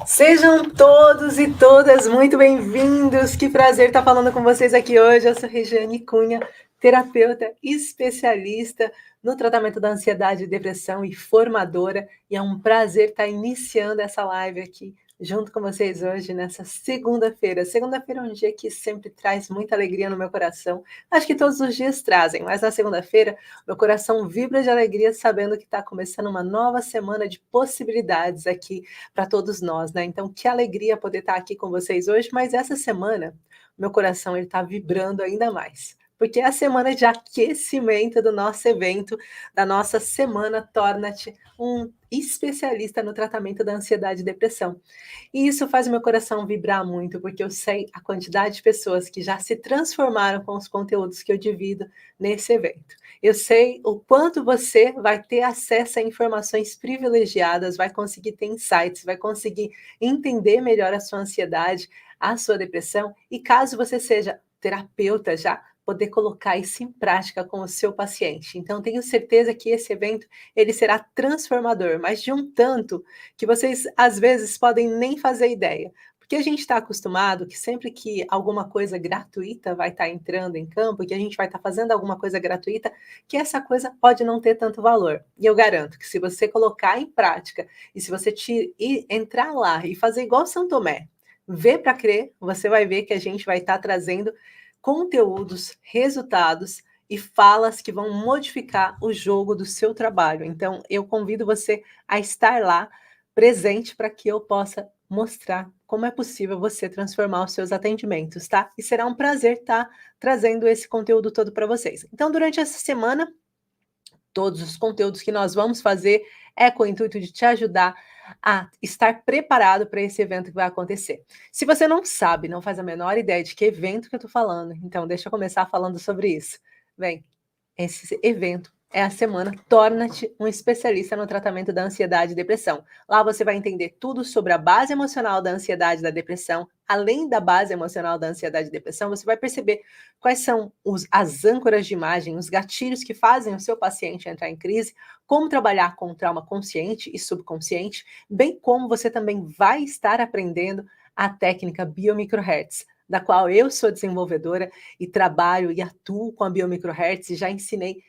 Sejam todos e todas muito bem-vindos. Que prazer estar falando com vocês aqui hoje. Eu sou Regiane Cunha, terapeuta especialista no tratamento da ansiedade e depressão e formadora. E é um prazer estar iniciando essa live aqui junto com vocês hoje, nessa segunda-feira. Segunda-feira é um dia que sempre traz muita alegria no meu coração. Acho que todos os dias trazem, mas na segunda-feira meu coração vibra de alegria sabendo que está começando uma nova semana de possibilidades aqui para todos nós, né? Então, que alegria poder estar aqui com vocês hoje, mas essa semana meu coração ele está vibrando ainda mais. Porque é a semana de aquecimento do nosso evento, da nossa semana Torna-te um especialista no tratamento da ansiedade e depressão. E isso faz o meu coração vibrar muito, porque eu sei a quantidade de pessoas que já se transformaram com os conteúdos que eu divido nesse evento. Eu sei o quanto você vai ter acesso a informações privilegiadas, vai conseguir ter insights, vai conseguir entender melhor a sua ansiedade, a sua depressão, e caso você seja terapeuta já, poder colocar isso em prática com o seu paciente. Então, tenho certeza que esse evento ele será transformador, mas de um tanto que vocês às vezes podem nem fazer ideia. Porque a gente está acostumado que sempre que alguma coisa gratuita vai estar entrando em campo, que a gente vai estar fazendo alguma coisa gratuita, que essa coisa pode não ter tanto valor. E eu garanto que se você colocar em prática e se você entrar lá e fazer igual São Tomé, ver para crer, você vai ver que a gente vai estar trazendo conteúdos, resultados e falas que vão modificar o jogo do seu trabalho. Então, eu convido você a estar lá presente para que eu possa mostrar como é possível você transformar os seus atendimentos, tá? E será um prazer estar trazendo esse conteúdo todo para vocês. Então, durante essa semana, todos os conteúdos que nós vamos fazer é com o intuito de te ajudar a estar preparado para esse evento que vai acontecer. Se você não sabe, não faz a menor ideia de que evento que eu estou falando, então deixa eu começar falando sobre isso. Bem, esse evento é a semana Torna-te um especialista no tratamento da ansiedade e depressão. Lá você vai entender tudo sobre a base emocional da ansiedade e da depressão. Além da base emocional da ansiedade e depressão, você vai perceber quais são as âncoras de imagem, os gatilhos que fazem o seu paciente entrar em crise, como trabalhar com o trauma consciente e subconsciente, bem como você também vai estar aprendendo a técnica biomicrohertz, da qual eu sou desenvolvedora e trabalho e atuo com a biomicrohertz e já ensinei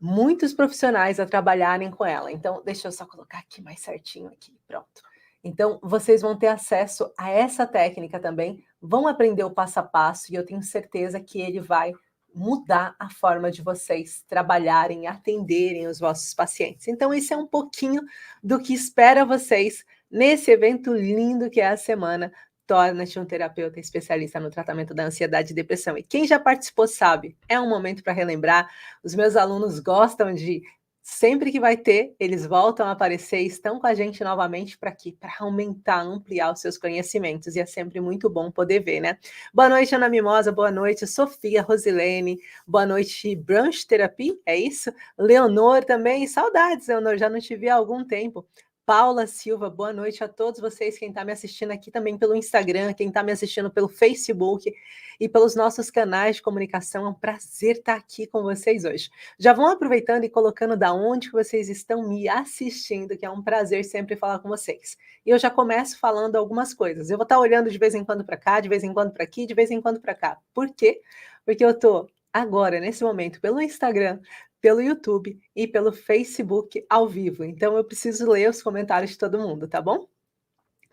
muitos profissionais a trabalharem com ela. Então, deixa eu só colocar aqui mais certinho aqui, pronto. Então, vocês vão ter acesso a essa técnica também, vão aprender o passo a passo e eu tenho certeza que ele vai mudar a forma de vocês trabalharem, atenderem os vossos pacientes. Então, isso é um pouquinho do que espera vocês nesse evento lindo que é a semana Torna-te um terapeuta especialista no tratamento da ansiedade e depressão. E quem já participou sabe, é um momento para relembrar. Os meus alunos gostam de, sempre que vai ter, eles voltam a aparecer e estão com a gente novamente para quê? Para aumentar, ampliar os seus conhecimentos. E é sempre muito bom poder ver, né? Boa noite, Ana Mimosa. Boa noite, Sofia, Rosilene. Boa noite, Brunch Therapy, é isso? Leonor também. Saudades, Leonor, já não te vi há algum tempo. Paula Silva, boa noite a todos vocês, quem está me assistindo aqui também pelo Instagram, quem está me assistindo pelo Facebook e pelos nossos canais de comunicação. É um prazer estar aqui com vocês hoje. Já vão aproveitando e colocando da onde que vocês estão me assistindo, que é um prazer sempre falar com vocês. E eu já começo falando algumas coisas. Eu vou estar olhando de vez em quando para cá, de vez em quando para aqui, de vez em quando para cá. Por quê? Porque eu estou agora, nesse momento, pelo Instagram, pelo YouTube e pelo Facebook ao vivo. Então eu preciso ler os comentários de todo mundo, tá bom?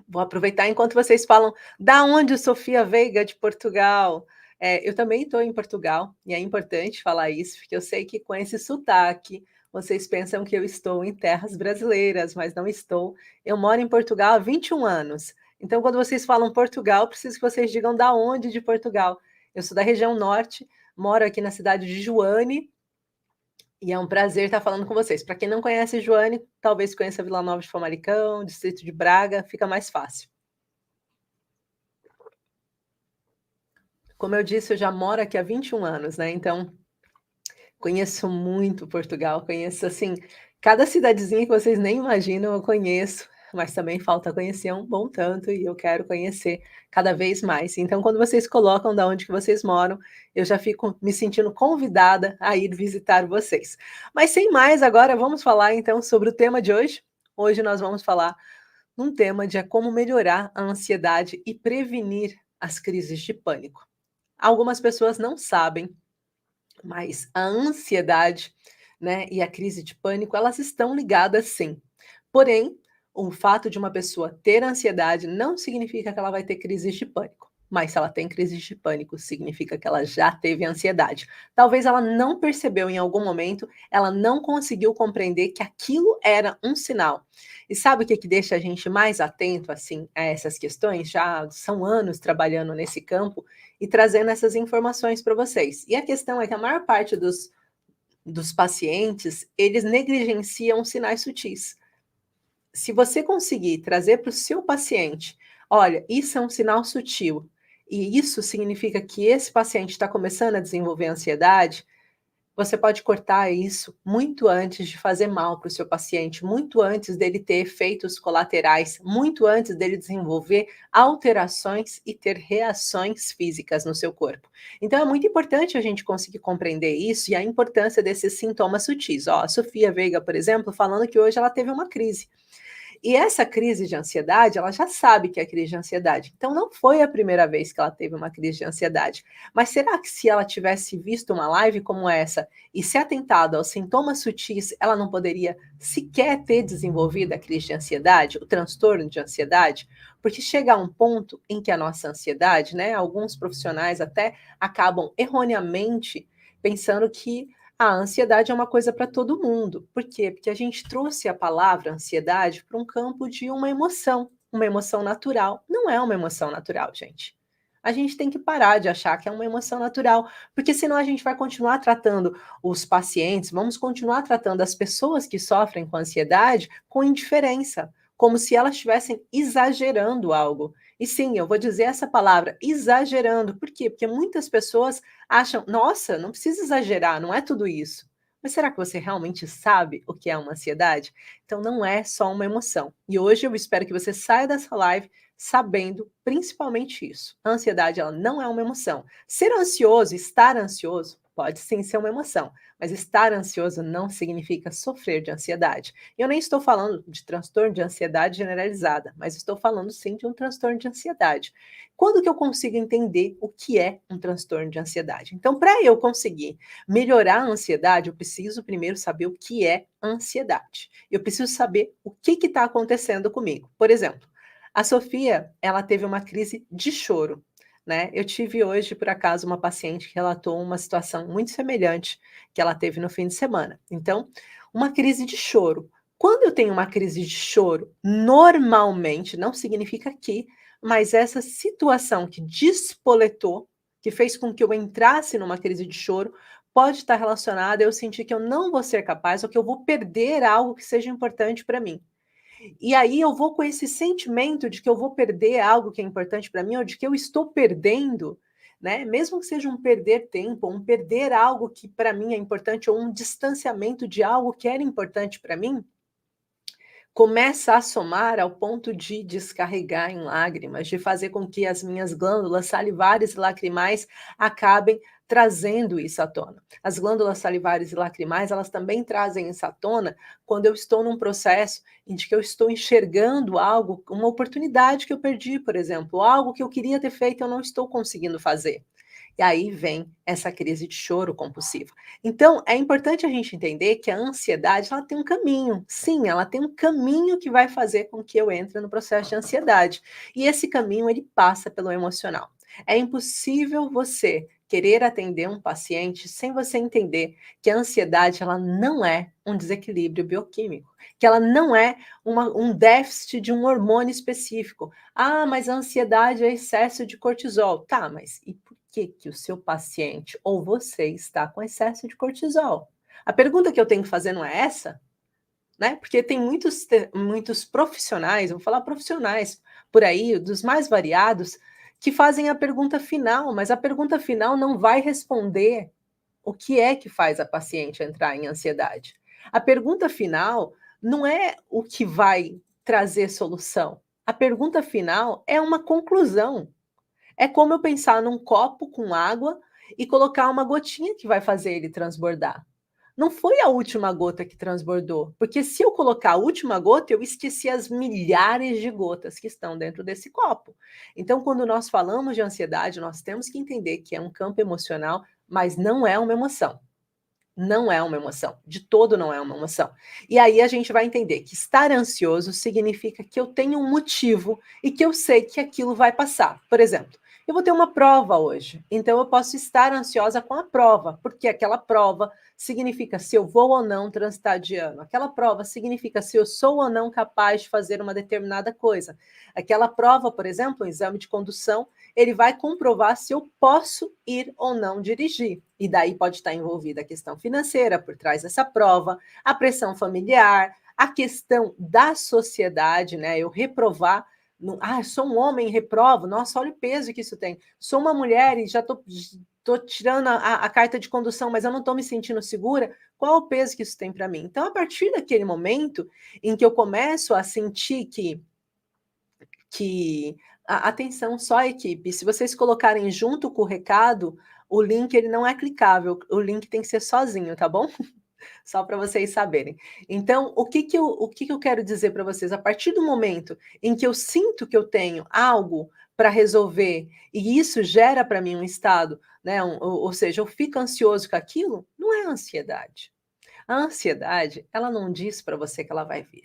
Vou aproveitar enquanto vocês falam da onde Sofia Veiga de Portugal. Eu também estou em Portugal e é importante falar isso, porque eu sei que com esse sotaque vocês pensam que eu estou em terras brasileiras, mas não estou. Eu moro em Portugal há 21 anos. Então, quando vocês falam Portugal, preciso que vocês digam da onde de Portugal. Eu sou da região norte, moro aqui na cidade de Joane, e é um prazer estar falando com vocês. Para quem não conhece Joane, talvez conheça Vila Nova de Famalicão, distrito de Braga, fica mais fácil. Como eu disse, eu já moro aqui há 21 anos, né? Então, conheço muito Portugal, conheço assim, cada cidadezinha que vocês nem imaginam, eu conheço, mas também falta conhecer um bom tanto e eu quero conhecer cada vez mais. Então, quando vocês colocam da onde que vocês moram, eu já fico me sentindo convidada a ir visitar vocês. Mas sem mais, agora vamos falar então sobre o tema de hoje. Hoje nós vamos falar num tema de como melhorar a ansiedade e prevenir as crises de pânico. Algumas pessoas não sabem, mas a ansiedade, né, e a crise de pânico, elas estão ligadas sim. Porém, o fato de uma pessoa ter ansiedade não significa que ela vai ter crises de pânico. Mas se ela tem crises de pânico, significa que ela já teve ansiedade. Talvez ela não percebeu em algum momento, ela não conseguiu compreender que aquilo era um sinal. E sabe o que, que deixa a gente mais atento assim a essas questões? Já são anos trabalhando nesse campo e trazendo essas informações para vocês. E a questão é que a maior parte dos pacientes, eles negligenciam sinais sutis. Se você conseguir trazer para o seu paciente, olha, isso é um sinal sutil, e isso significa que esse paciente está começando a desenvolver ansiedade, você pode cortar isso muito antes de fazer mal para o seu paciente, muito antes dele ter efeitos colaterais, muito antes dele desenvolver alterações e ter reações físicas no seu corpo. Então é muito importante a gente conseguir compreender isso e a importância desses sintomas sutis. Ó, a Sofia Veiga, por exemplo, falando que hoje ela teve uma crise. E essa crise de ansiedade, ela já sabe que é crise de ansiedade. Então, não foi a primeira vez que ela teve uma crise de ansiedade. Mas será que se ela tivesse visto uma live como essa e se atentado aos sintomas sutis, ela não poderia sequer ter desenvolvido a crise de ansiedade, o transtorno de ansiedade? Porque chega a um ponto em que a nossa ansiedade, né, alguns profissionais até acabam erroneamente pensando que a ansiedade é uma coisa para todo mundo. Por quê? Porque a gente trouxe a palavra ansiedade para um campo de uma emoção natural. Não é uma emoção natural, gente. A gente tem que parar de achar que é uma emoção natural, porque senão a gente vai continuar tratando os pacientes, vamos continuar tratando as pessoas que sofrem com ansiedade com indiferença, como se elas estivessem exagerando algo. E sim, eu vou dizer essa palavra, exagerando. Por quê? Porque muitas pessoas acham, nossa, não precisa exagerar, não é tudo isso. Mas será que você realmente sabe o que é uma ansiedade? Então não é só uma emoção. E hoje eu espero que você saia dessa live sabendo principalmente isso. A ansiedade, ela não é uma emoção. Ser ansioso, estar ansioso, pode sim ser uma emoção, mas estar ansioso não significa sofrer de ansiedade. Eu nem estou falando de transtorno de ansiedade generalizada, mas estou falando sim de um transtorno de ansiedade. Quando que eu consigo entender o que é um transtorno de ansiedade? Então, para eu conseguir melhorar a ansiedade, eu preciso primeiro saber o que é ansiedade. Eu preciso saber o que está acontecendo comigo. Por exemplo, a Sofia, ela teve uma crise de choro, né? Eu tive hoje, por acaso, uma paciente que relatou uma situação muito semelhante que ela teve no fim de semana. Então, uma crise de choro. Quando eu tenho uma crise de choro, normalmente, não significa que, mas essa situação que despoletou, que fez com que eu entrasse numa crise de choro, pode estar relacionada a eu sentir que eu não vou ser capaz ou que eu vou perder algo que seja importante para mim. E aí eu vou com esse sentimento de que eu vou perder algo que é importante para mim, ou de que eu estou perdendo, né? Mesmo que seja um perder tempo, um perder algo que para mim é importante, ou um distanciamento de algo que era importante para mim, começa a somar ao ponto de descarregar em lágrimas, de fazer com que as minhas glândulas salivares e lacrimais acabem trazendo isso à tona. As glândulas salivares e lacrimais, elas também trazem isso à tona quando eu estou num processo em que eu estou enxergando algo, uma oportunidade que eu perdi, por exemplo, algo que eu queria ter feito e eu não estou conseguindo fazer. E aí vem essa crise de choro compulsivo. Então, é importante a gente entender que a ansiedade, ela tem um caminho. Sim, ela tem um caminho que vai fazer com que eu entre no processo de ansiedade. E esse caminho, ele passa pelo emocional. É impossível você querer atender um paciente sem você entender que a ansiedade, ela não é um desequilíbrio bioquímico, que ela não é um déficit de um hormônio específico. Ah, mas a ansiedade é excesso de cortisol. Tá, mas e por que o seu paciente ou você está com excesso de cortisol? A pergunta que eu tenho que fazer não é essa? Né? Porque tem muitos profissionais, vou falar profissionais por aí, dos mais variados, que fazem a pergunta final, mas a pergunta final não vai responder o que é que faz a paciente entrar em ansiedade. A pergunta final não é o que vai trazer solução. A pergunta final é uma conclusão. É como eu pensar num copo com água e colocar uma gotinha que vai fazer ele transbordar. não foi a última gota que transbordou, porque se eu colocar a última gota, eu esqueci as milhares de gotas que estão dentro desse copo. Então, quando nós falamos de ansiedade, nós temos que entender que é um campo emocional, mas não é uma emoção. Não é uma emoção, de todo não é uma emoção. E aí a gente vai entender que estar ansioso significa que eu tenho um motivo e que eu sei que aquilo vai passar. Por exemplo, eu vou ter uma prova hoje, então eu posso estar ansiosa com a prova, porque aquela prova significa se eu vou ou não transitar de ano. Aquela prova significa se eu sou ou não capaz de fazer uma determinada coisa. Aquela prova, por exemplo, um exame de condução, ele vai comprovar se eu posso ir ou não dirigir. E daí pode estar envolvida a questão financeira por trás dessa prova, a pressão familiar, a questão da sociedade, né? Eu reprovar. Sou um homem, reprovo. Nossa, olha o peso que isso tem. Sou uma mulher e já estou tirando a carta de condução, mas eu não estou me sentindo segura. Qual é o peso que isso tem para mim? Então, a partir daquele momento em que eu começo a sentir que atenção, só a equipe. Se vocês colocarem junto com o recado, o link ele não é clicável, o link tem que ser sozinho, tá bom? Só para vocês saberem. Então, o que eu quero dizer para vocês? A partir do momento em que eu sinto que eu tenho algo para resolver e isso gera para mim um estado, né? Ou seja, eu fico ansioso com aquilo, não é ansiedade. A ansiedade, ela não diz para você que ela vai vir.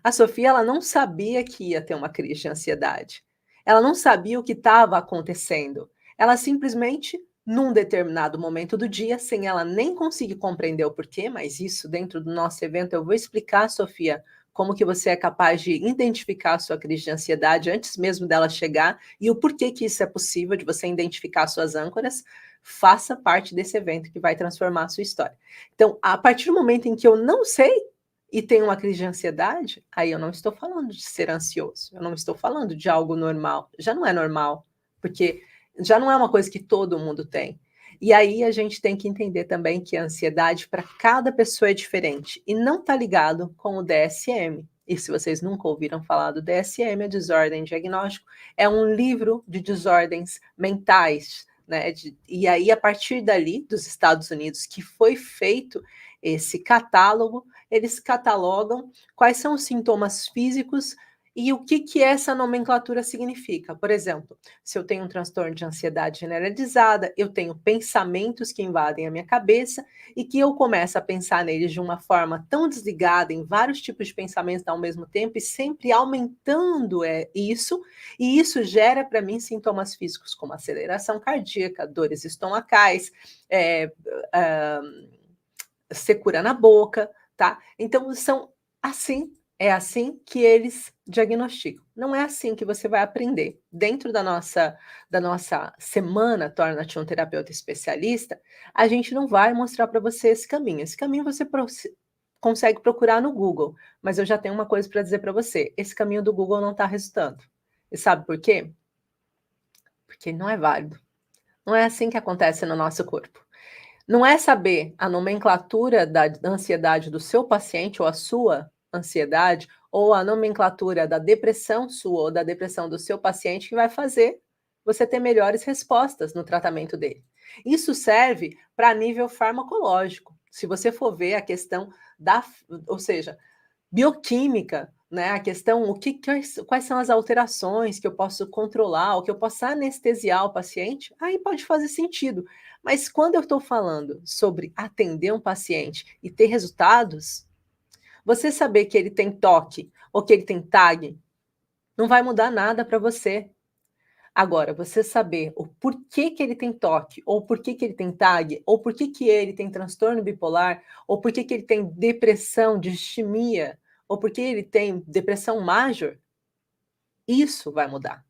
A Sofia, ela não sabia que ia ter uma crise de ansiedade. Ela não sabia o que estava acontecendo. Ela simplesmente, num determinado momento do dia, sem ela nem conseguir compreender o porquê, mas isso dentro do nosso evento eu vou explicar, Sofia, como que você é capaz de identificar a sua crise de ansiedade antes mesmo dela chegar e o porquê que isso é possível, de você identificar suas âncoras. Faça parte desse evento que vai transformar a sua história. Então, a partir do momento em que eu não sei e tenho uma crise de ansiedade, aí eu não estou falando de ser ansioso, eu não estou falando de algo normal, já não é normal, porque já não é uma coisa que todo mundo tem. E aí a gente tem que entender também que a ansiedade para cada pessoa é diferente e não está ligado com o DSM. E se vocês nunca ouviram falar do DSM, a Desordem Diagnóstico, é um livro de desordens mentais, né? E aí, a partir dali, dos Estados Unidos, que foi feito esse catálogo, eles catalogam quais são os sintomas físicos e o que essa nomenclatura significa. Por exemplo, se eu tenho um transtorno de ansiedade generalizada, eu tenho pensamentos que invadem a minha cabeça e que eu começo a pensar neles de uma forma tão desligada, em vários tipos de pensamentos ao mesmo tempo, e sempre aumentando isso, e isso gera para mim sintomas físicos como aceleração cardíaca, dores estomacais, secura na boca, tá? Então são assim, é assim que eles diagnosticam. Não é assim que você vai aprender. Dentro da nossa semana Torna-te um terapeuta especialista, a gente não vai mostrar para você esse caminho. Esse caminho você consegue procurar no Google, mas eu já tenho uma coisa para dizer para você. Esse caminho do Google não está resultando. E sabe por quê? Porque ele não é válido. Não é assim que acontece no nosso corpo. Não é saber a nomenclatura da ansiedade do seu paciente ou a sua ansiedade, ou a nomenclatura da depressão sua ou da depressão do seu paciente que vai fazer você ter melhores respostas no tratamento dele. Isso serve para nível farmacológico. Se você for ver a questão ou seja, bioquímica, né? A questão, quais são as alterações que eu posso controlar, ou que eu possa anestesiar o paciente, aí pode fazer sentido. Mas quando eu estou falando sobre atender um paciente e ter resultados, você saber que ele tem toque ou que ele tem TAG, não vai mudar nada para você. Agora, você saber o porquê que ele tem toque, ou porquê que ele tem TAG, ou porquê que ele tem transtorno bipolar, ou porquê que ele tem depressão, distimia, ou porquê ele tem depressão major, isso vai mudar.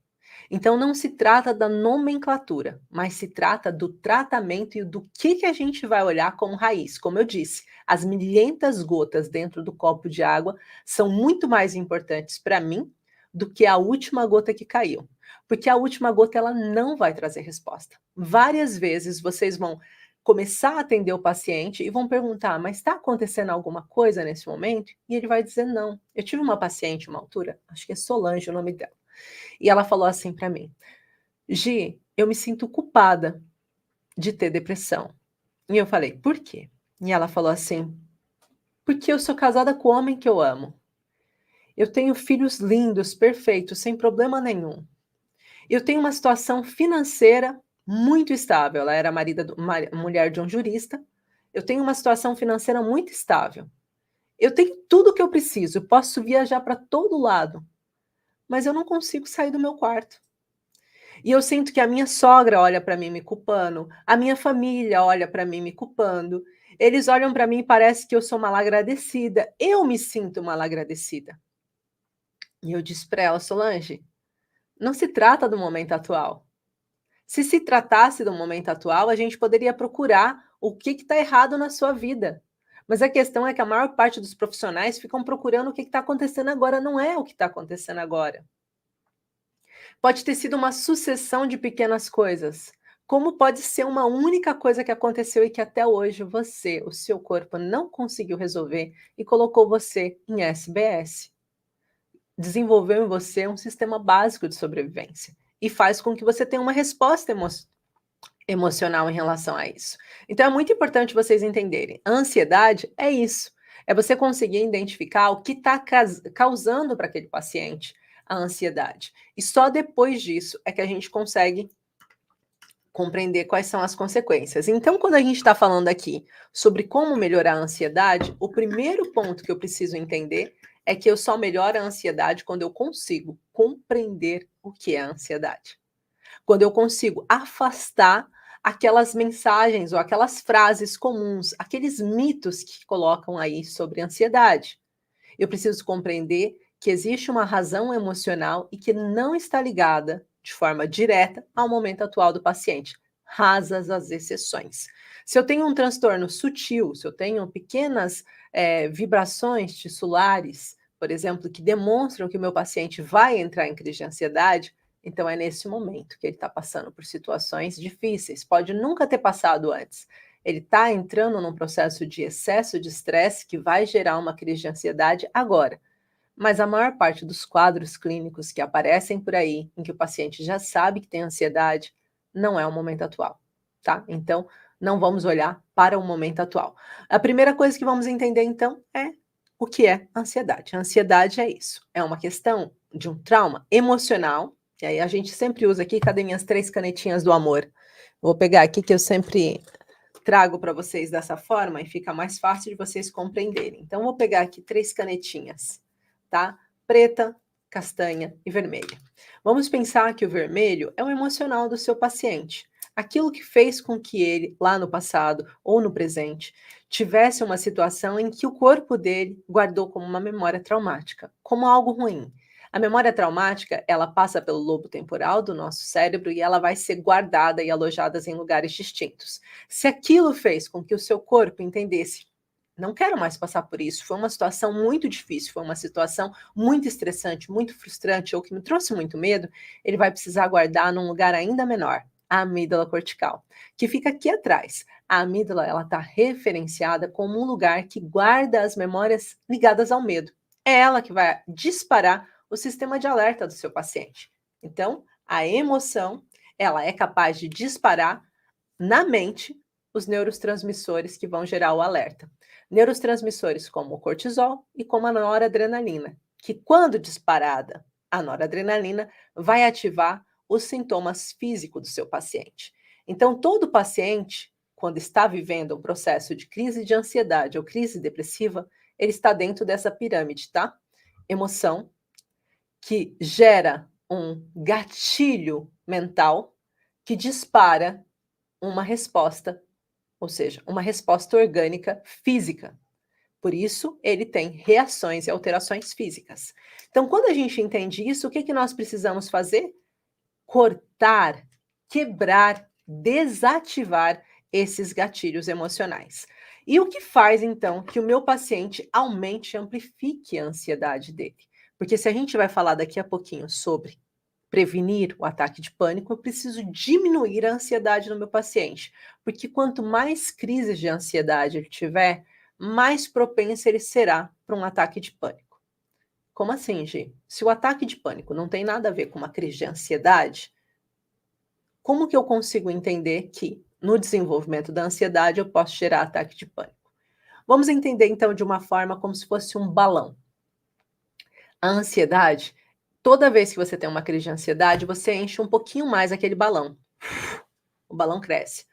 Então, não se trata da nomenclatura, mas se trata do tratamento e do que a gente vai olhar como raiz. Como eu disse, as milhentas gotas dentro do copo de água são muito mais importantes para mim do que a última gota que caiu. Porque a última gota ela não vai trazer resposta. Várias vezes vocês vão começar a atender o paciente e vão perguntar, mas está acontecendo alguma coisa nesse momento? E ele vai dizer não. Eu tive uma paciente uma altura, acho que é Solange o nome dela, e ela falou assim para mim: Gi, eu me sinto culpada de ter depressão. E eu falei, por quê? E ela falou assim: porque eu sou casada com o homem que eu amo. Eu tenho filhos lindos, perfeitos, sem problema nenhum. Eu tenho uma situação financeira muito estável. Ela era mulher de um jurista. Eu tenho uma situação financeira muito estável. Eu tenho tudo o que eu preciso, eu posso viajar para todo lado, mas eu não consigo sair do meu quarto. E eu sinto que a minha sogra olha para mim me culpando, a minha família olha para mim me culpando. Eles olham para mim e parece que eu sou malagradecida. Eu me sinto malagradecida. E eu disse para ela: Solange, não se trata do momento atual. Se tratasse do momento atual, a gente poderia procurar o que está errado na sua vida. Mas a questão é que a maior parte dos profissionais ficam procurando o que está acontecendo agora, não é o que está acontecendo agora. Pode ter sido uma sucessão de pequenas coisas, como pode ser uma única coisa que aconteceu e que até hoje você, o seu corpo, não conseguiu resolver e colocou você em SBS. Desenvolveu em você um sistema básico de sobrevivência e faz com que você tenha uma resposta emocional em relação a isso. Então é muito importante vocês entenderem. A ansiedade é isso. É você conseguir identificar o que está causando para aquele paciente a ansiedade. E só depois disso é que a gente consegue compreender quais são as consequências. Então, quando a gente está falando aqui sobre como melhorar a ansiedade, o primeiro ponto que eu preciso entender é que eu só melhoro a ansiedade quando eu consigo compreender o que é a ansiedade. Quando eu consigo afastar aquelas mensagens ou aquelas frases comuns, aqueles mitos que colocam aí sobre ansiedade. Eu preciso compreender que existe uma razão emocional e que não está ligada de forma direta ao momento atual do paciente. Rasas as exceções. Se eu tenho um transtorno sutil, se eu tenho pequenas vibrações tissulares, por exemplo, que demonstram que o meu paciente vai entrar em crise de ansiedade, então é nesse momento que ele está passando por situações difíceis. Pode nunca ter passado antes. Ele está entrando num processo de excesso de estresse que vai gerar uma crise de ansiedade agora. Mas a maior parte dos quadros clínicos que aparecem por aí, em que o paciente já sabe que tem ansiedade, não é o momento atual, tá? Então, não vamos olhar para o momento atual. A primeira coisa que vamos entender, então, é o que é ansiedade. A ansiedade é isso, é uma questão de um trauma emocional, e aí a gente sempre usa aqui, cadê minhas 3 canetinhas do amor? Vou pegar aqui que eu sempre trago para vocês dessa forma e fica mais fácil de vocês compreenderem. Então, vou pegar aqui 3 canetinhas, tá? Preta, castanha e vermelha. Vamos pensar que o vermelho é o emocional do seu paciente. Aquilo que fez com que ele, lá no passado ou no presente, tivesse uma situação em que o corpo dele guardou como uma memória traumática, como algo ruim. A memória traumática, ela passa pelo lobo temporal do nosso cérebro e ela vai ser guardada e alojada em lugares distintos. Se aquilo fez com que o seu corpo entendesse, não quero mais passar por isso, foi uma situação muito difícil, foi uma situação muito estressante, muito frustrante, ou que me trouxe muito medo, ele vai precisar guardar num lugar ainda menor, a amígdala cortical, que fica aqui atrás. A amígdala, ela está referenciada como um lugar que guarda as memórias ligadas ao medo. É ela que vai disparar o sistema de alerta do seu paciente. Então, a emoção, ela é capaz de disparar na mente os neurotransmissores que vão gerar o alerta. Neurotransmissores como o cortisol e como a noradrenalina, que quando disparada a noradrenalina vai ativar os sintomas físicos do seu paciente. Então, todo paciente, quando está vivendo um processo de crise de ansiedade ou crise depressiva, ele está dentro dessa pirâmide, tá? Emoção, que gera um gatilho mental que dispara uma resposta, ou seja, uma resposta orgânica física. Por isso, ele tem reações e alterações físicas. Então, quando a gente entende isso, o que nós precisamos fazer? Cortar, quebrar, desativar esses gatilhos emocionais. E o que faz, então, que o meu paciente aumente e amplifique a ansiedade dele? Porque se a gente vai falar daqui a pouquinho sobre prevenir o ataque de pânico, eu preciso diminuir a ansiedade no meu paciente. Porque quanto mais crises de ansiedade ele tiver, mais propenso ele será para um ataque de pânico. Como assim, Gi? Se o ataque de pânico não tem nada a ver com uma crise de ansiedade, como que eu consigo entender que no desenvolvimento da ansiedade eu posso gerar ataque de pânico? Vamos entender então de uma forma como se fosse um balão. A ansiedade, toda vez que você tem uma crise de ansiedade, você enche um pouquinho mais aquele balão. O balão cresce.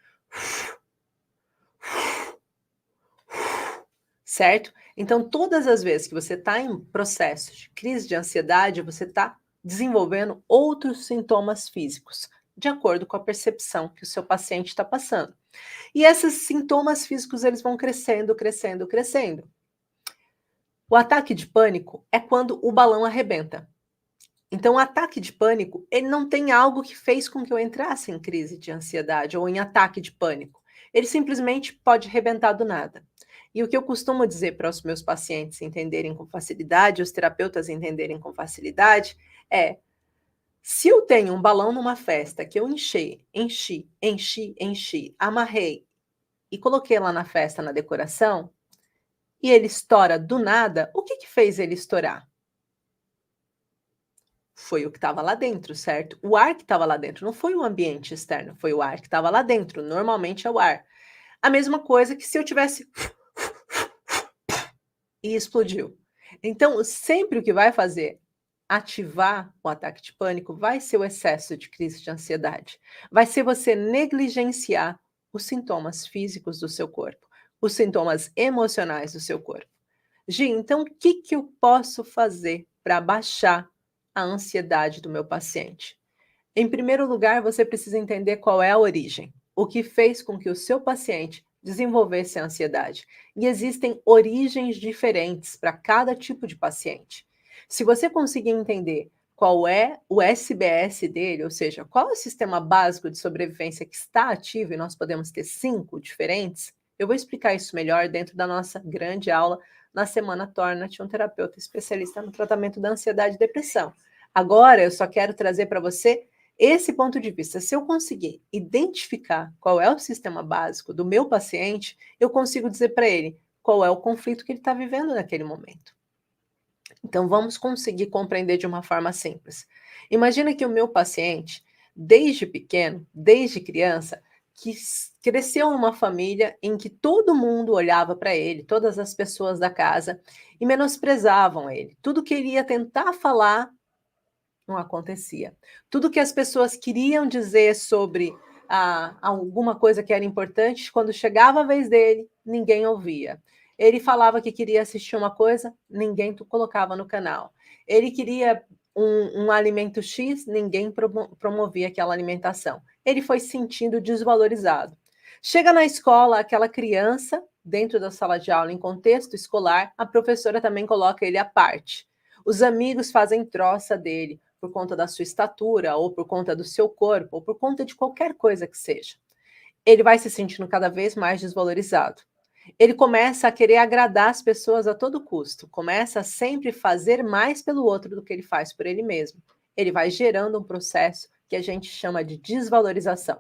Certo? Então, todas as vezes que você está em processo de crise de ansiedade, você está desenvolvendo outros sintomas físicos, de acordo com a percepção que o seu paciente está passando. E esses sintomas físicos, eles vão crescendo, crescendo, crescendo. O ataque de pânico é quando o balão arrebenta. Então, o ataque de pânico, ele não tem algo que fez com que eu entrasse em crise de ansiedade ou em ataque de pânico. Ele simplesmente pode arrebentar do nada. E o que eu costumo dizer para os meus pacientes entenderem com facilidade, os terapeutas entenderem com facilidade, é: se eu tenho um balão numa festa que eu enchi, amarrei e coloquei lá na festa, na decoração, e ele estoura do nada, o que que fez ele estourar? Foi o que estava lá dentro, certo? O ar que estava lá dentro, não foi o ambiente externo, foi o ar que estava lá dentro, normalmente é o ar. A mesma coisa que se eu tivesse e explodiu. Então, sempre o que vai fazer ativar o ataque de pânico vai ser o excesso de crise de ansiedade. Vai ser você negligenciar os sintomas físicos do seu corpo, os sintomas emocionais do seu corpo. Gi, então o que que eu posso fazer para baixar a ansiedade do meu paciente? Em primeiro lugar, você precisa entender qual é a origem, o que fez com que o seu paciente desenvolvesse a ansiedade. E existem origens diferentes para cada tipo de paciente. Se você conseguir entender qual é o SBS dele, ou seja, qual é o sistema básico de sobrevivência que está ativo, e nós podemos ter 5 diferentes, eu vou explicar isso melhor dentro da nossa grande aula na semana Torna-te um terapeuta especialista no tratamento da ansiedade e depressão. Agora, eu só quero trazer para você esse ponto de vista. Se eu conseguir identificar qual é o sistema básico do meu paciente, eu consigo dizer para ele qual é o conflito que ele está vivendo naquele momento. Então, vamos conseguir compreender de uma forma simples. Imagina que o meu paciente, desde pequeno, desde criança, que cresceu numa família em que todo mundo olhava para ele, todas as pessoas da casa, e menosprezavam ele. Tudo que ele ia tentar falar não acontecia. Tudo que as pessoas queriam dizer sobre alguma coisa que era importante, quando chegava a vez dele, ninguém ouvia. Ele falava que queria assistir uma coisa, ninguém colocava no canal. Ele queria um alimento X, ninguém promovia aquela alimentação. Ele foi se sentindo desvalorizado. Chega na escola, aquela criança, dentro da sala de aula, em contexto escolar, a professora também coloca ele à parte. Os amigos fazem troça dele por conta da sua estatura, ou por conta do seu corpo, ou por conta de qualquer coisa que seja. Ele vai se sentindo cada vez mais desvalorizado. Ele começa a querer agradar as pessoas a todo custo, começa a sempre fazer mais pelo outro do que ele faz por ele mesmo. Ele vai gerando um processo que a gente chama de desvalorização.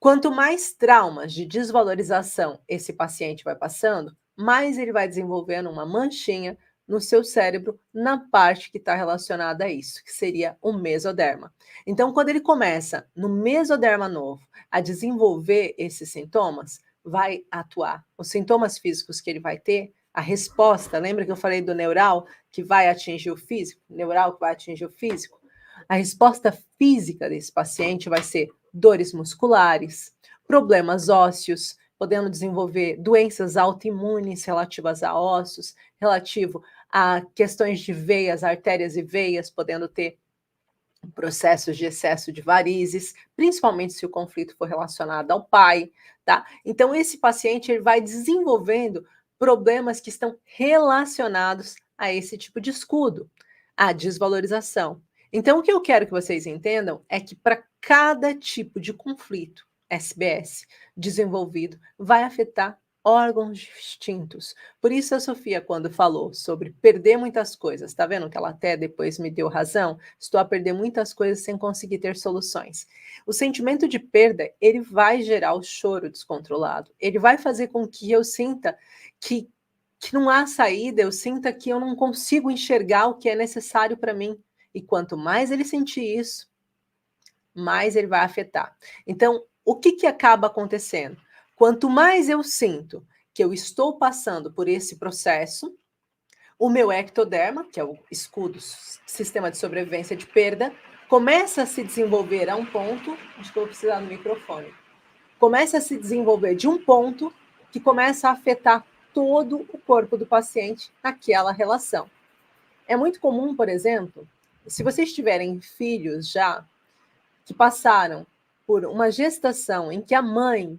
Quanto mais traumas de desvalorização esse paciente vai passando, mais ele vai desenvolvendo uma manchinha no seu cérebro, na parte que está relacionada a isso, que seria o mesoderma. Então, quando ele começa no mesoderma novo a desenvolver esses sintomas, vai atuar. Os sintomas físicos que ele vai ter, a resposta, lembra que eu falei do neural que vai atingir o físico? Neural que vai atingir o físico? A resposta física desse paciente vai ser dores musculares, problemas ósseos, podendo desenvolver doenças autoimunes relativas a ossos, relativo a questões de veias, artérias e veias, podendo ter processos de excesso de varizes, principalmente se o conflito for relacionado ao pai, tá? Então, esse paciente ele vai desenvolvendo problemas que estão relacionados a esse tipo de escudo, a desvalorização. Então, o que eu quero que vocês entendam é que para cada tipo de conflito, SBS, desenvolvido, vai afetar órgãos distintos. Por isso a Sofia, quando falou sobre perder muitas coisas, tá vendo que ela até depois me deu razão? Estou a perder muitas coisas sem conseguir ter soluções. O sentimento de perda, ele vai gerar o choro descontrolado. Ele vai fazer com que eu sinta que não há saída, eu sinta que eu não consigo enxergar o que é necessário para mim. E quanto mais ele sentir isso, mais ele vai afetar. Então, o que acaba acontecendo? Quanto mais eu sinto que eu estou passando por esse processo, o meu ectoderma, que é o escudo, sistema de sobrevivência de perda, começa a se desenvolver a um ponto, acho que eu vou precisar do microfone, começa a se desenvolver de um ponto que começa a afetar todo o corpo do paciente naquela relação. É muito comum, por exemplo, se vocês tiverem filhos já que passaram por uma gestação em que a mãe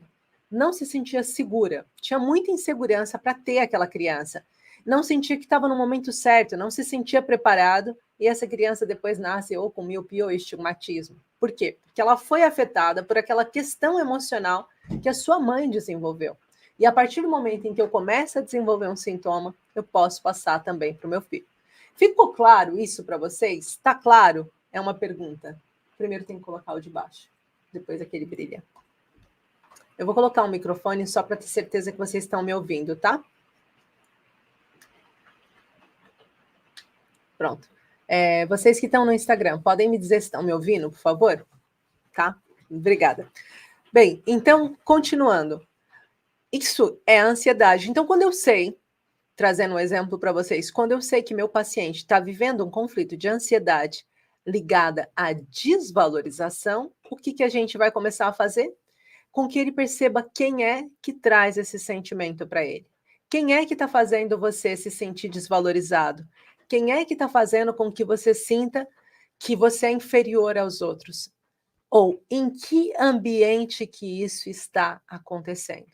não se sentia segura, tinha muita insegurança para ter aquela criança, não sentia que estava no momento certo, não se sentia preparado, e essa criança depois nasce ou com miopia ou estigmatismo. Por quê? Porque ela foi afetada por aquela questão emocional que a sua mãe desenvolveu. E a partir do momento em que eu começo a desenvolver um sintoma, eu posso passar também para o meu filho. Ficou claro isso para vocês? Está claro? É uma pergunta. Primeiro tem que colocar o de baixo, depois aquele brilha. Eu vou colocar um microfone só para ter certeza que vocês estão me ouvindo, tá? Pronto. Vocês que estão no Instagram, podem me dizer se estão me ouvindo, por favor? Tá? Obrigada. Bem, então, continuando. Isso é a ansiedade. Então, quando eu sei, trazendo um exemplo para vocês, quando eu sei que meu paciente está vivendo um conflito de ansiedade ligada à desvalorização, o que a gente vai começar a fazer? Com que ele perceba quem é que traz esse sentimento para ele. Quem é que está fazendo você se sentir desvalorizado? Quem é que está fazendo com que você sinta que você é inferior aos outros? Ou em que ambiente que isso está acontecendo?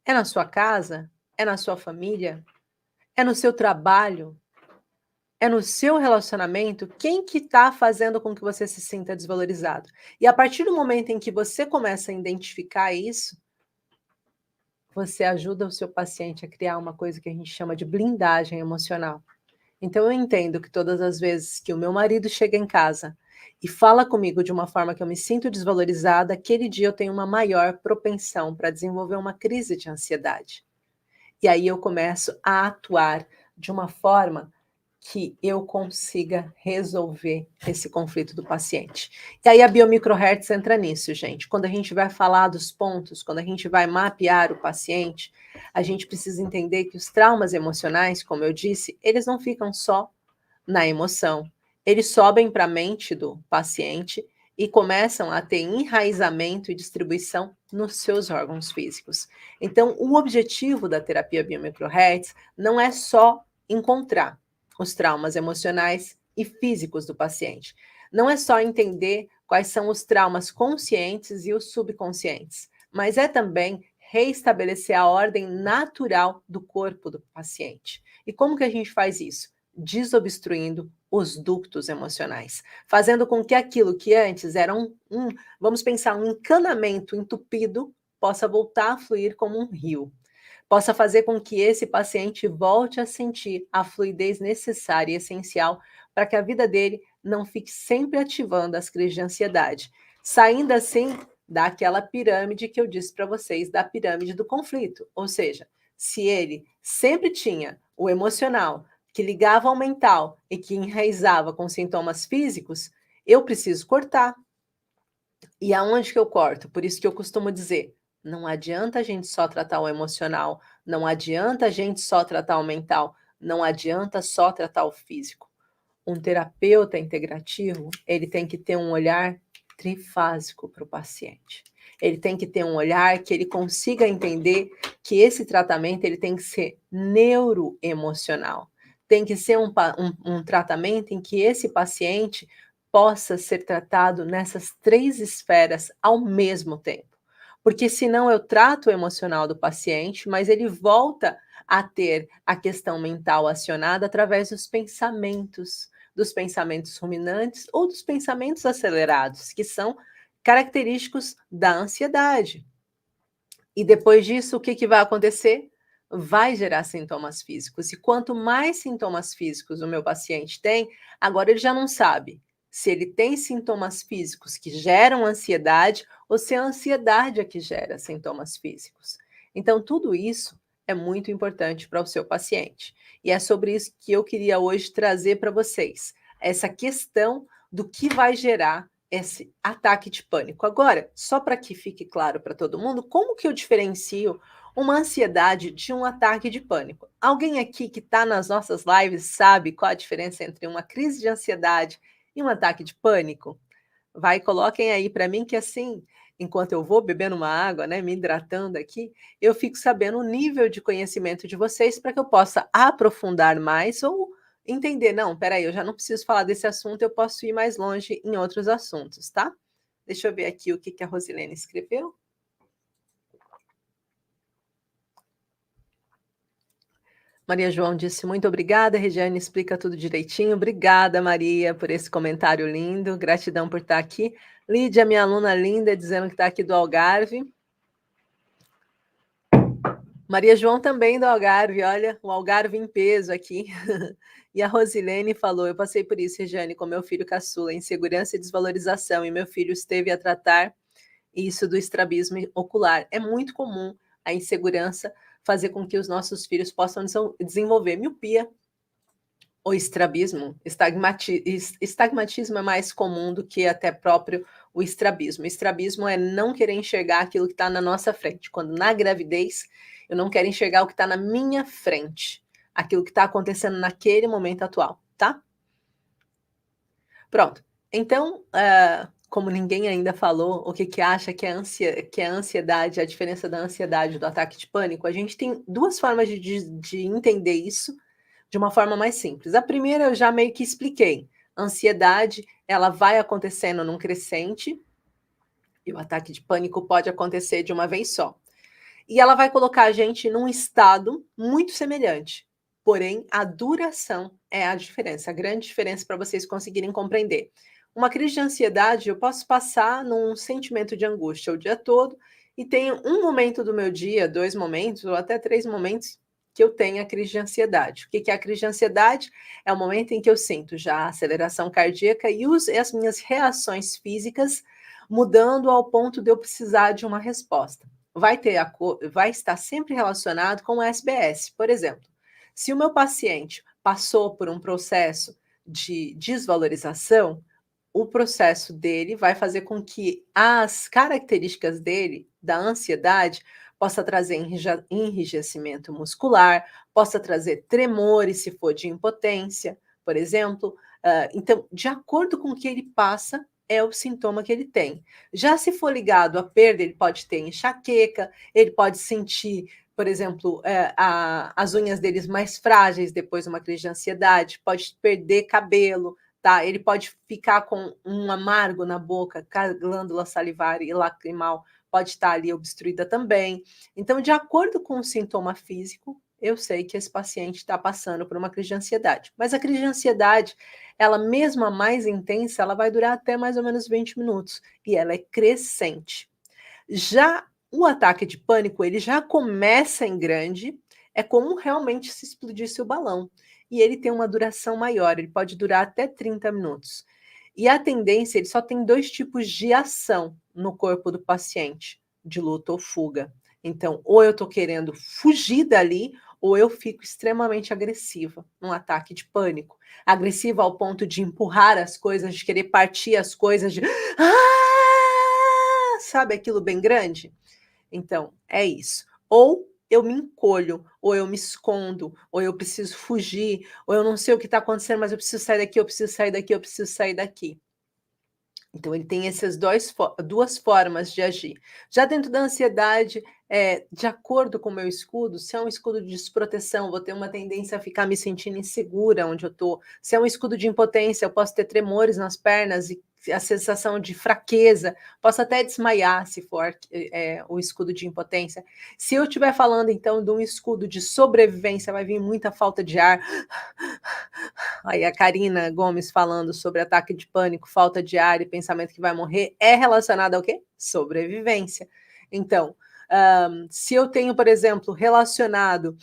É na sua casa? É na sua família? É no seu trabalho? É no seu relacionamento? Quem que está fazendo com que você se sinta desvalorizado? E a partir do momento em que você começa a identificar isso, você ajuda o seu paciente a criar uma coisa que a gente chama de blindagem emocional. Então eu entendo que todas as vezes que o meu marido chega em casa e fala comigo de uma forma que eu me sinto desvalorizada, aquele dia eu tenho uma maior propensão para desenvolver uma crise de ansiedade. E aí eu começo a atuar de uma forma que eu consiga resolver esse conflito do paciente. E aí a biomicrohertz entra nisso, gente. Quando a gente vai falar dos pontos, quando a gente vai mapear o paciente, a gente precisa entender que os traumas emocionais, como eu disse, eles não ficam só na emoção. Eles sobem para a mente do paciente e começam a ter enraizamento e distribuição nos seus órgãos físicos. Então, o objetivo da terapia biomicrohertz não é só encontrar os traumas emocionais e físicos do paciente. Não é só entender quais são os traumas conscientes e os subconscientes, mas é também reestabelecer a ordem natural do corpo do paciente. E como que a gente faz isso? Desobstruindo os ductos emocionais, fazendo com que aquilo que antes era vamos pensar, um encanamento entupido, possa voltar a fluir como um rio. Possa fazer com que esse paciente volte a sentir a fluidez necessária e essencial para que a vida dele não fique sempre ativando as crises de ansiedade, saindo assim daquela pirâmide que eu disse para vocês, da pirâmide do conflito. Ou seja, se ele sempre tinha o emocional que ligava ao mental e que enraizava com sintomas físicos, eu preciso cortar. E aonde que eu corto? Por isso que eu costumo dizer, não adianta a gente só tratar o emocional, não adianta a gente só tratar o mental, não adianta só tratar o físico. Um terapeuta integrativo, ele tem que ter um olhar trifásico para o paciente. Ele tem que ter um olhar que ele consiga entender que esse tratamento ele tem que ser neuroemocional. Tem que ser um tratamento em que esse paciente possa ser tratado nessas três esferas ao mesmo tempo. Porque senão eu trato o emocional do paciente, mas ele volta a ter a questão mental acionada através dos pensamentos ruminantes ou dos pensamentos acelerados, que são característicos da ansiedade. E depois disso, o que vai acontecer? Vai gerar sintomas físicos. E quanto mais sintomas físicos o meu paciente tem, agora ele já não sabe se ele tem sintomas físicos que geram ansiedade ou se é a ansiedade é que gera sintomas físicos. Então, tudo isso é muito importante para o seu paciente. E é sobre isso que eu queria hoje trazer para vocês, essa questão do que vai gerar esse ataque de pânico. Agora, só para que fique claro para todo mundo, como que eu diferencio uma ansiedade de um ataque de pânico. Alguém aqui que está nas nossas lives sabe qual a diferença entre uma crise de ansiedade e um ataque de pânico? Vai, coloquem aí para mim que assim, enquanto eu vou bebendo uma água, né, me hidratando aqui, eu fico sabendo o nível de conhecimento de vocês para que eu possa aprofundar mais ou entender, não, espera aí, eu já não preciso falar desse assunto, eu posso ir mais longe em outros assuntos, tá? Deixa eu ver aqui o que que a Rosilene escreveu. Maria João disse: "Muito obrigada, Regiane explica tudo direitinho". Obrigada, Maria, por esse comentário lindo. Gratidão por estar aqui. Lídia, minha aluna linda, dizendo que está aqui do Algarve. Maria João também do Algarve, olha, o Algarve em peso aqui. E a Rosilene falou: "Eu passei por isso, Regiane, com meu filho caçula, insegurança e desvalorização, e meu filho esteve a tratar isso do estrabismo ocular. É muito comum a insegurança fazer com que os nossos filhos possam desenvolver miopia ou estrabismo. Estigmatismo é mais comum do que até próprio o estrabismo. O estrabismo é não querer enxergar aquilo que está na nossa frente. Quando na gravidez, eu não quero enxergar o que está na minha frente, aquilo que está acontecendo naquele momento atual, tá? Pronto. Então, como ninguém ainda falou o que, que acha que é a ansiedade, a diferença da ansiedade e do ataque de pânico, a gente tem duas formas de entender isso de uma forma mais simples. A primeira eu já meio que expliquei. A ansiedade, ela vai acontecendo num crescente, e o ataque de pânico pode acontecer de uma vez só. E ela vai colocar a gente num estado muito semelhante. Porém, a duração é a diferença, a grande diferença para vocês conseguirem compreender. Uma crise de ansiedade, eu posso passar num sentimento de angústia o dia todo e tenho um momento do meu dia, 2 momentos ou até 3 momentos que eu tenho a crise de ansiedade. O que é a crise de ansiedade? É o momento em que eu sinto já a aceleração cardíaca e as minhas reações físicas mudando ao ponto de eu precisar de uma resposta. Vai estar sempre relacionado com o SBS. Por exemplo, se o meu paciente passou por um processo de desvalorização, o processo dele vai fazer com que as características dele, da ansiedade, possa trazer enrijecimento muscular, possa trazer tremores, se for de impotência, por exemplo. Então, de acordo com o que ele passa, é o sintoma que ele tem. Já se for ligado à perda, ele pode ter enxaqueca, ele pode sentir, por exemplo, as unhas deles mais frágeis depois de uma crise de ansiedade, pode perder cabelo, tá? Ele pode ficar com um amargo na boca, a glândula salivar e lacrimal pode estar ali obstruída também. Então, de acordo com o sintoma físico, eu sei que esse paciente está passando por uma crise de ansiedade. Mas a crise de ansiedade, ela mesmo a mais intensa, ela vai durar até mais ou menos 20 minutos e ela é crescente. Já o ataque de pânico, ele já começa em grande, é como realmente se explodisse o balão. E ele tem uma duração maior, ele pode durar até 30 minutos. E a tendência, ele só tem 2 tipos de ação no corpo do paciente, de luta ou fuga. Então, ou eu estou querendo fugir dali, ou eu fico extremamente agressiva num ataque de pânico. Agressiva ao ponto de empurrar as coisas, de querer partir as coisas, de sabe aquilo bem grande? Então, é isso. Ou eu me encolho, ou eu me escondo, ou eu preciso fugir, ou eu não sei o que está acontecendo, mas eu preciso sair daqui, eu preciso sair daqui, eu preciso sair daqui. Então, ele tem essas duas formas de agir. Já dentro da ansiedade, de acordo com o meu escudo, se é um escudo de desproteção, vou ter uma tendência a ficar me sentindo insegura onde eu estou. Se é um escudo de impotência, eu posso ter tremores nas pernas e a sensação de fraqueza, posso até desmaiar se for o escudo de impotência. Se eu estiver falando, então, de um escudo de sobrevivência, vai vir muita falta de ar. Aí a Karina Gomes falando sobre ataque de pânico, falta de ar e pensamento que vai morrer, é relacionado ao quê? Sobrevivência. Então, se eu tenho, por exemplo, relacionado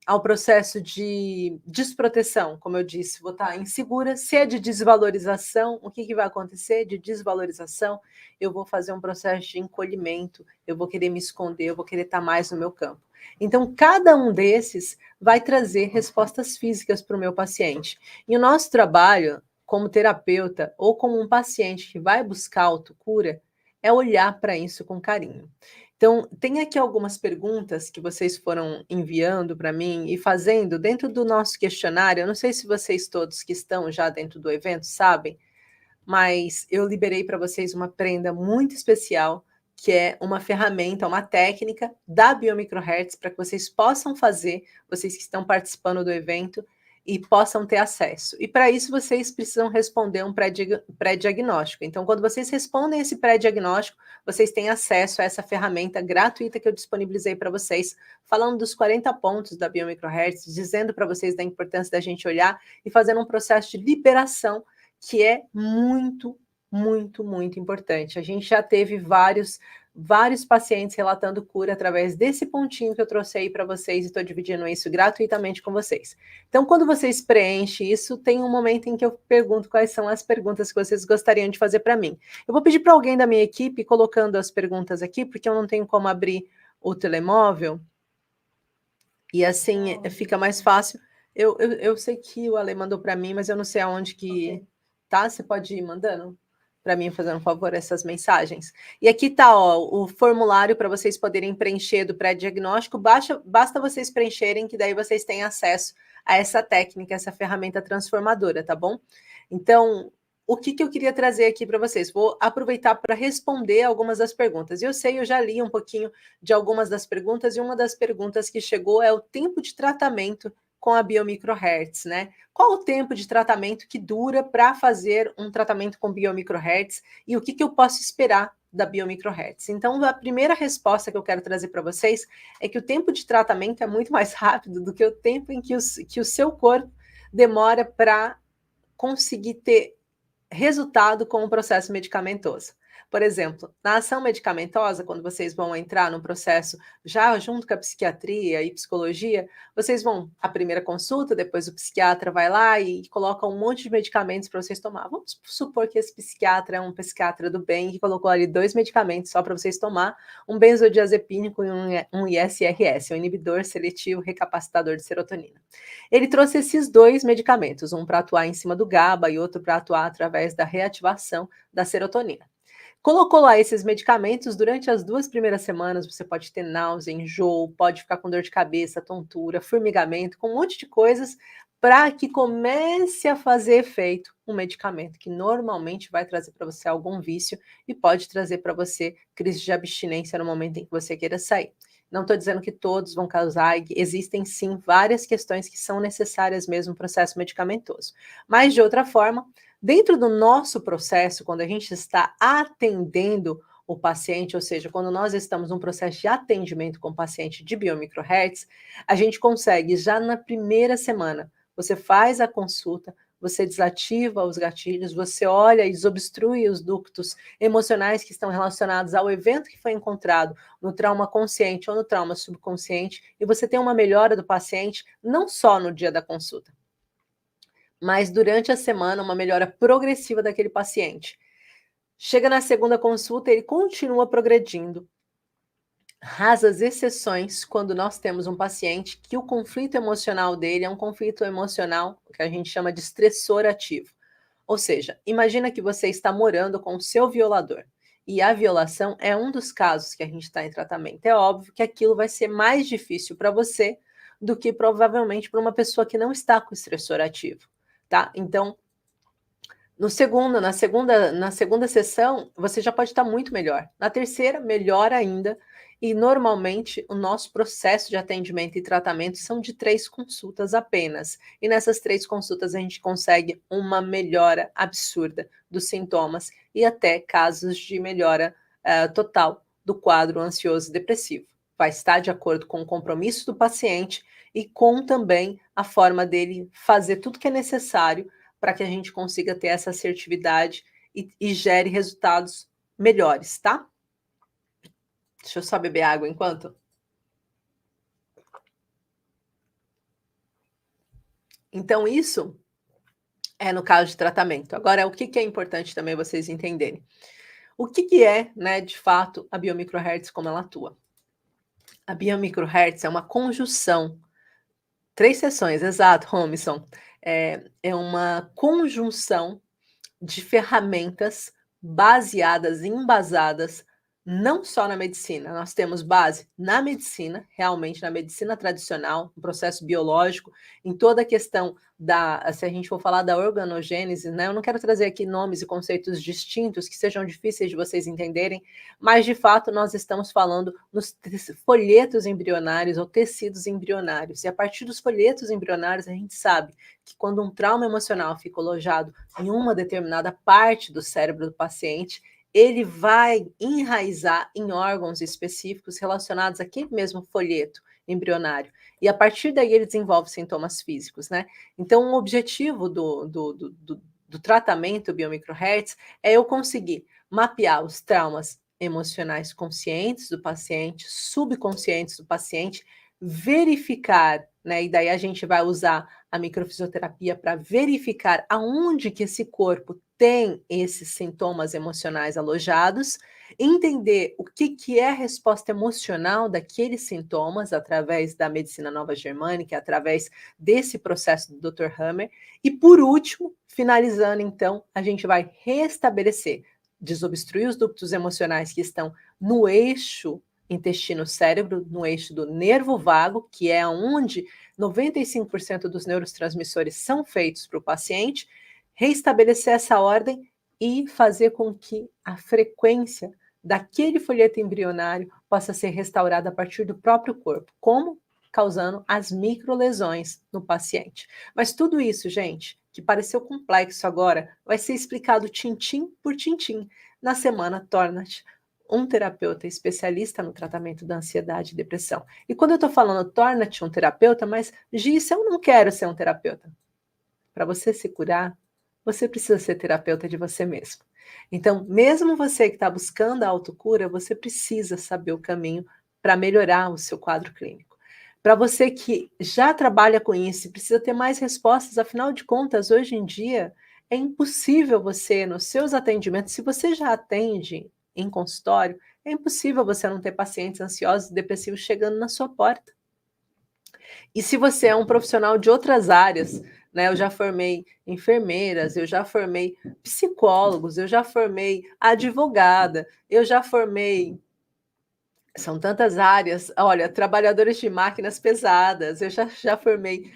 ao processo de desproteção, como eu disse, vou estar insegura. Se é de desvalorização, o que vai acontecer? De desvalorização, eu vou fazer um processo de encolhimento, eu vou querer me esconder, eu vou querer estar mais no meu campo. Então, cada um desses vai trazer respostas físicas para o meu paciente. E o nosso trabalho, como terapeuta ou como um paciente que vai buscar autocura, é olhar para isso com carinho. Então, tem aqui algumas perguntas que vocês foram enviando para mim e fazendo dentro do nosso questionário. Eu não sei se vocês todos que estão já dentro do evento sabem, mas eu liberei para vocês uma prenda muito especial, que é uma ferramenta, uma técnica da Biomicrohertz para que vocês possam fazer, vocês que estão participando do evento, e possam ter acesso. E para isso vocês precisam responder um pré-diagnóstico. Então, quando vocês respondem esse pré-diagnóstico, vocês têm acesso a essa ferramenta gratuita que eu disponibilizei para vocês, falando dos 40 pontos da Biomicrohertz, dizendo para vocês da importância da gente olhar e fazendo um processo de liberação que é muito, muito, muito importante. A gente já teve vários pacientes relatando cura através desse pontinho que eu trouxe aí para vocês e estou dividindo isso gratuitamente com vocês. Então, quando vocês preenchem isso, tem um momento em que eu pergunto quais são as perguntas que vocês gostariam de fazer para mim. Eu vou pedir para alguém da minha equipe colocando as perguntas aqui, porque eu não tenho como abrir o telemóvel, e assim fica mais fácil. Eu sei que o Ale mandou para mim, mas eu não sei aonde que tá. Você pode ir mandando para mim, fazendo um favor, essas mensagens. E aqui tá, ó, o formulário para vocês poderem preencher do pré-diagnóstico. Basta vocês preencherem, que daí vocês têm acesso a essa técnica, essa ferramenta transformadora, tá bom? Então, o que eu queria trazer aqui para vocês? Vou aproveitar para responder algumas das perguntas. Eu sei, eu já li um pouquinho de algumas das perguntas, e uma das perguntas que chegou é o tempo de tratamento com a Biomicrohertz, né? Qual o tempo de tratamento que dura para fazer um tratamento com Biomicrohertz e o que eu posso esperar da Biomicrohertz? Então, a primeira resposta que eu quero trazer para vocês é que o tempo de tratamento é muito mais rápido do que o tempo em que o seu corpo demora para conseguir ter resultado com o processo medicamentoso. Por exemplo, na ação medicamentosa, quando vocês vão entrar no processo já junto com a psiquiatria e psicologia, vocês vão à primeira consulta, depois o psiquiatra vai lá e coloca um monte de medicamentos para vocês tomar. Vamos supor que esse psiquiatra é um psiquiatra do bem que colocou ali 2 medicamentos só para vocês tomar, um benzodiazepínico e um ISRS, um inibidor seletivo recapacitador de serotonina. Ele trouxe esses 2 medicamentos, um para atuar em cima do GABA e outro para atuar através da reativação da serotonina. Colocou lá esses medicamentos, durante as 2 primeiras semanas você pode ter náusea, enjoo, pode ficar com dor de cabeça, tontura, formigamento, com um monte de coisas, para que comece a fazer efeito um medicamento que normalmente vai trazer para você algum vício e pode trazer para você crise de abstinência no momento em que você queira sair. Não estou dizendo que todos vão causar, existem sim várias questões que são necessárias mesmo no processo medicamentoso. Mas, de outra forma, dentro do nosso processo, quando a gente está atendendo o paciente, ou seja, quando nós estamos num processo de atendimento com o paciente de Biomicrohertz, a gente consegue já na primeira semana, você faz a consulta, você desativa os gatilhos, você olha e desobstrui os ductos emocionais que estão relacionados ao evento que foi encontrado no trauma consciente ou no trauma subconsciente, e você tem uma melhora do paciente não só no dia da consulta, mas durante a semana, uma melhora progressiva daquele paciente. Chega na segunda consulta, ele continua progredindo. Rasas exceções quando nós temos um paciente que o conflito emocional dele é um conflito emocional que a gente chama de estressor ativo. Ou seja, imagina que você está morando com o seu violador e a violação é um dos casos que a gente está em tratamento. É óbvio que aquilo vai ser mais difícil para você do que provavelmente para uma pessoa que não está com estressor ativo, tá? Então, na segunda sessão, você já pode estar muito melhor. Na terceira, melhor ainda. E normalmente o nosso processo de atendimento e tratamento são de 3 consultas apenas. E nessas 3 consultas a gente consegue uma melhora absurda dos sintomas e até casos de melhora total do quadro ansioso e depressivo. Vai estar de acordo com o compromisso do paciente e com também a forma dele fazer tudo que é necessário para que a gente consiga ter essa assertividade e gere resultados melhores, tá? Deixa eu só beber água enquanto. Então, isso é no caso de tratamento. Agora, o que é importante também vocês entenderem? O que é, né, de fato, a Biomicrohertz, como ela atua? A Biomicrohertz é uma conjunção, 3 sessões, exato, Romison. É uma conjunção de ferramentas baseadas, embasadas não só na medicina, nós temos base na medicina, realmente na medicina tradicional, no processo biológico, em toda a questão se a gente for falar da organogênese, né, eu não quero trazer aqui nomes e conceitos distintos que sejam difíceis de vocês entenderem, mas de fato nós estamos falando nos folhetos embrionários ou tecidos embrionários, e a partir dos folhetos embrionários a gente sabe que quando um trauma emocional fica alojado em uma determinada parte do cérebro do paciente, ele vai enraizar em órgãos específicos relacionados àquele mesmo folheto embrionário. E a partir daí ele desenvolve sintomas físicos, né? Então, o objetivo do tratamento biomicrohertz é eu conseguir mapear os traumas emocionais conscientes do paciente, subconscientes do paciente, verificar, né? E daí a gente vai usar a microfisioterapia para verificar aonde que esse corpo tem esses sintomas emocionais alojados, entender o que é a resposta emocional daqueles sintomas através da medicina nova germânica, através desse processo do Dr. Hammer, e por último, finalizando então, a gente vai restabelecer, desobstruir os ductos emocionais que estão no eixo intestino-cérebro, no eixo do nervo vago, que é onde 95% dos neurotransmissores são feitos para o paciente, reestabelecer essa ordem e fazer com que a frequência daquele folheto embrionário possa ser restaurada a partir do próprio corpo. Como? Causando as microlesões no paciente. Mas tudo isso, gente, que pareceu complexo agora, vai ser explicado tintim por tintim na semana Torna-te um terapeuta especialista no tratamento da ansiedade e depressão. E quando eu estou falando torna-te um terapeuta, mas Giz, eu não quero ser um terapeuta. Para você se curar, você precisa ser terapeuta de você mesmo. Então, mesmo você que está buscando a autocura, você precisa saber o caminho para melhorar o seu quadro clínico. Para você que já trabalha com isso e precisa ter mais respostas, afinal de contas, hoje em dia, é impossível você, nos seus atendimentos, se você já atende em consultório, é impossível você não ter pacientes ansiosos e depressivos chegando na sua porta. E se você é um profissional de outras áreas, né? Eu já formei enfermeiras, eu já formei psicólogos, eu já formei advogada, eu já formei. São tantas áreas. Olha, trabalhadores de máquinas pesadas, eu já formei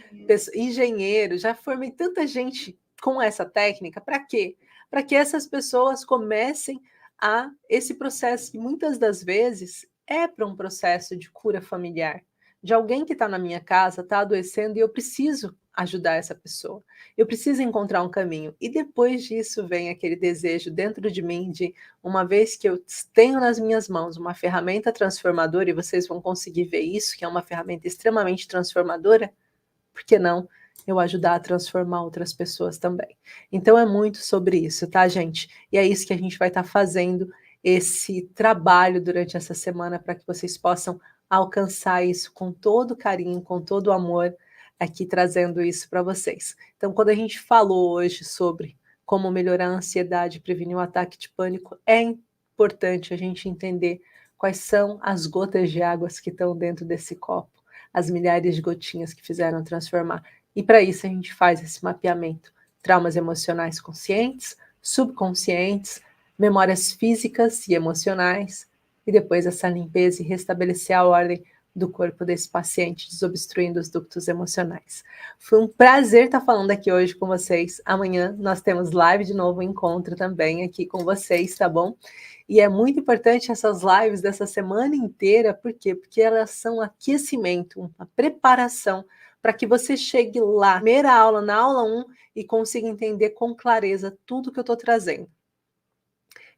engenheiros, já formei tanta gente com essa técnica. Para quê? Para que essas pessoas comecem a esse processo, que muitas das vezes é para um processo de cura familiar, de alguém que está na minha casa, está adoecendo e eu preciso ajudar essa pessoa. Eu preciso encontrar um caminho. E depois disso vem aquele desejo dentro de mim de, uma vez que eu tenho nas minhas mãos uma ferramenta transformadora, e vocês vão conseguir ver isso, que é uma ferramenta extremamente transformadora, por que não eu ajudar a transformar outras pessoas também? Então é muito sobre isso, tá, gente? E é isso que a gente vai estar fazendo esse trabalho durante essa semana para que vocês possam alcançar isso com todo carinho, com todo amor, aqui trazendo isso para vocês. Então, quando a gente falou hoje sobre como melhorar a ansiedade e prevenir o ataque de pânico, é importante a gente entender quais são as gotas de águas que estão dentro desse copo, as milhares de gotinhas que fizeram transformar. E para isso a gente faz esse mapeamento. Traumas emocionais conscientes, subconscientes, memórias físicas e emocionais, e depois essa limpeza e restabelecer a ordem do corpo desse paciente, desobstruindo os ductos emocionais. Foi um prazer estar falando aqui hoje com vocês. Amanhã nós temos live de novo, encontro também aqui com vocês, tá bom? E é muito importante essas lives dessa semana inteira, por quê? Porque elas são aquecimento, uma preparação para que você chegue lá, primeira aula, na aula 1, e consiga entender com clareza tudo que eu estou trazendo.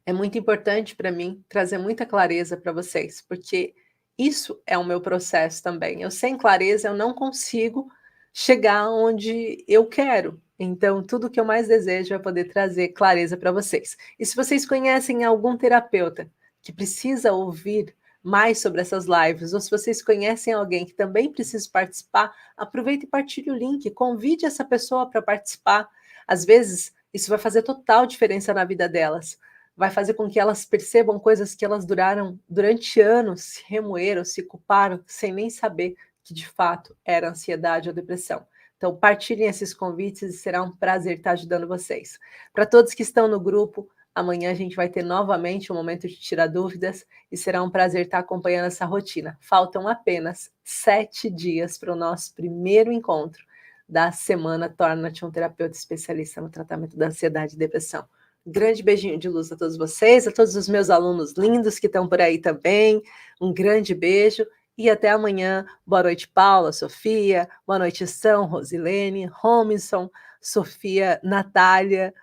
É muito importante para mim trazer muita clareza para vocês, porque isso é o meu processo também. Eu sem clareza eu não consigo chegar onde eu quero. Então, tudo que eu mais desejo é poder trazer clareza para vocês. E se vocês conhecem algum terapeuta que precisa ouvir mais sobre essas lives, ou se vocês conhecem alguém que também precisa participar, aproveite e partilhe o link, convide essa pessoa para participar. Às vezes, isso vai fazer total diferença na vida delas. Vai fazer com que elas percebam coisas que elas duraram durante anos, se remoeram, se culparam, sem nem saber que de fato era ansiedade ou depressão. Então, partilhem esses convites e será um prazer estar ajudando vocês. Para todos que estão no grupo, Amanhã a gente vai ter novamente um momento de tirar dúvidas e será um prazer estar acompanhando essa rotina. Faltam apenas 7 dias para o nosso primeiro encontro da semana Torna-te um terapeuta especialista no tratamento da ansiedade e depressão. Grande beijinho de luz a todos vocês, a todos os meus alunos lindos que estão por aí também. Um grande beijo e até amanhã. Boa noite, Paula, Sofia. Boa noite, São, Rosilene, Robinson, Sofia, Natália.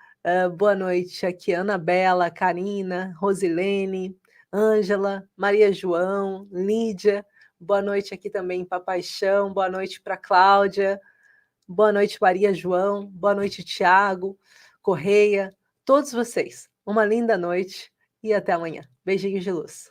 Boa noite aqui, Anabela, Karina, Rosilene, Ângela, Maria João, Lídia. Boa noite aqui também, Papaixão. Boa noite para Cláudia. Boa noite, Maria João. Boa noite, Tiago, Correia. Todos vocês. Uma linda noite e até amanhã. Beijinhos de luz.